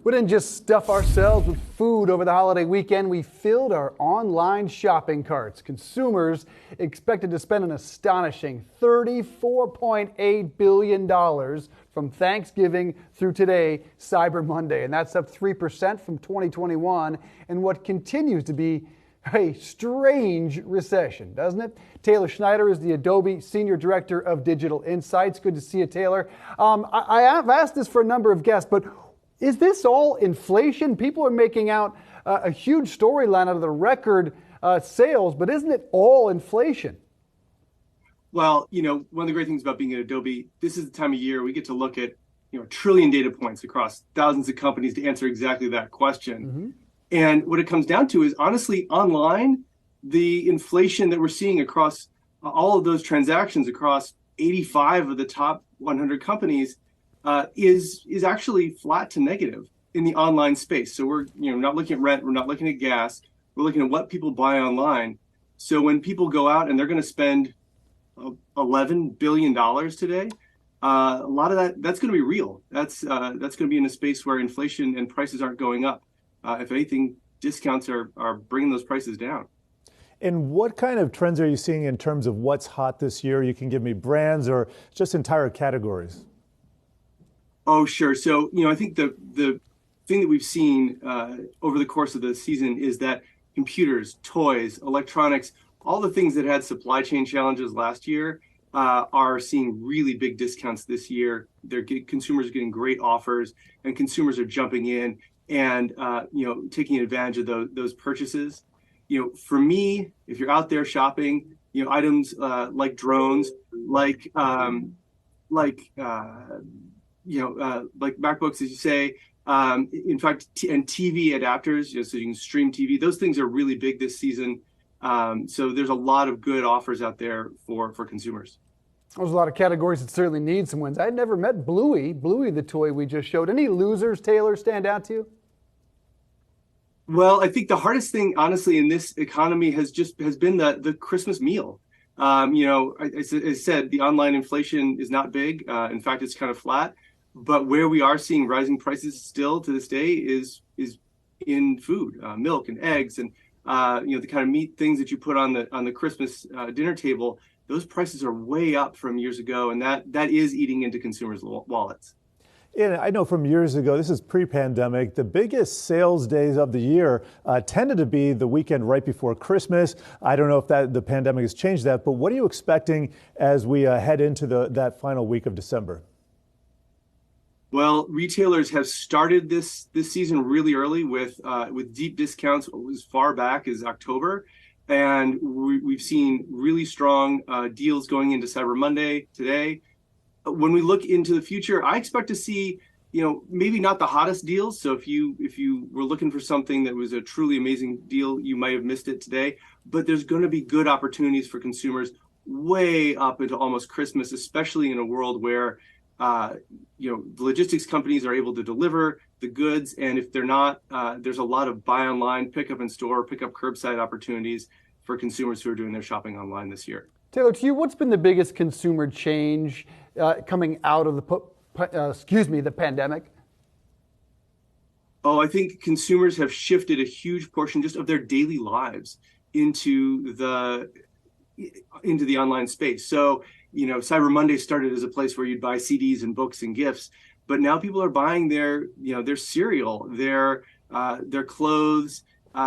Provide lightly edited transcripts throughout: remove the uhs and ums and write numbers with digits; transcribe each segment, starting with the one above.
We didn't just stuff ourselves with food over the holiday weekend. We filled our online shopping carts. Consumers expected to spend an astonishing $34.8 billion from Thanksgiving through today, Cyber Monday. And that's up 3% from 2021 and what continues to be a strange recession, doesn't it? Taylor Schneider is the Adobe Senior Director of Digital Insights. Good to see you, Taylor. I have asked this for a number of guests, but is this all inflation? People are making out a huge storyline out of the record sales, but isn't it all inflation? Well, one of the great things about being at Adobe, this is the time of year we get to look at, a trillion data points across thousands of companies to answer exactly that question. Mm-hmm. And what it comes down to is, honestly, online, the inflation that we're seeing across all of those transactions across 85 of the top 100 companies is actually flat to negative in the online space. So we're not looking at rent, we're not looking at gas, we're looking at what people buy online. So when people go out and they're going to spend $11 billion today, a lot of that's going to be real. That's going to be in a space where inflation and prices aren't going up. If anything, discounts are bringing those prices down. And what kind of trends are you seeing in terms of what's hot this year? You can give me brands or just entire categories. Oh, sure. So, I think the thing that we've seen over the course of the season is that computers, toys, electronics, all the things that had supply chain challenges last year are seeing really big discounts this year. Consumers are getting great offers, and consumers are jumping in and taking advantage of those purchases. For me, if you're out there shopping, items like drones, like MacBooks, as you say, in fact, and TV adapters, so you can stream TV. Those things are really big this season. So there's a lot of good offers out there for consumers. There's a lot of categories that certainly need some wins. I'd never met Bluey, the toy we just showed. Any losers, Taylor, stand out to you? Well, I think the hardest thing, honestly, in this economy has been the Christmas meal. I said, the online inflation is not big. In fact, it's kind of flat. But where we are seeing rising prices still to this day is in food, milk and eggs, and the kind of meat things that you put on the Christmas dinner table. Those prices are way up from years ago, and that is eating into consumers' wallets. Yeah, I know from years ago, this is pre-pandemic, the biggest sales days of the year tended to be the weekend right before Christmas. I don't know if the pandemic has changed that, but what are you expecting as we head into that final week of December? Well, retailers have started this season really early with deep discounts as far back as October. And we've seen really strong deals going into Cyber Monday today. When we look into the future, I expect to see, maybe not the hottest deals. So if you were looking for something that was a truly amazing deal, you might have missed it today. But there's going to be good opportunities for consumers way up into almost Christmas, especially in a world where the logistics companies are able to deliver the goods. And if they're not, there's a lot of buy online, pick up in store, pick up curbside opportunities for consumers who are doing their shopping online this year. Taylor, to you, what's been the biggest consumer change coming out of the pandemic? Oh, I think consumers have shifted a huge portion just of their daily lives into the online space. So, Cyber Monday started as a place where you'd buy CDs and books and gifts, but now people are buying their cereal, their clothes,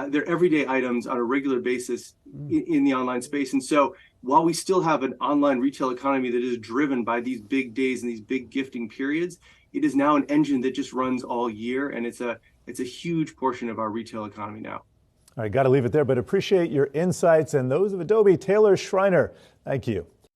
their everyday items on a regular basis in the online space. And so while we still have an online retail economy that is driven by these big days and these big gifting periods, it is now an engine that just runs all year. And it's a huge portion of our retail economy now. All right, got to leave it there, but appreciate your insights and those of Adobe. Taylor Schreiner, thank you.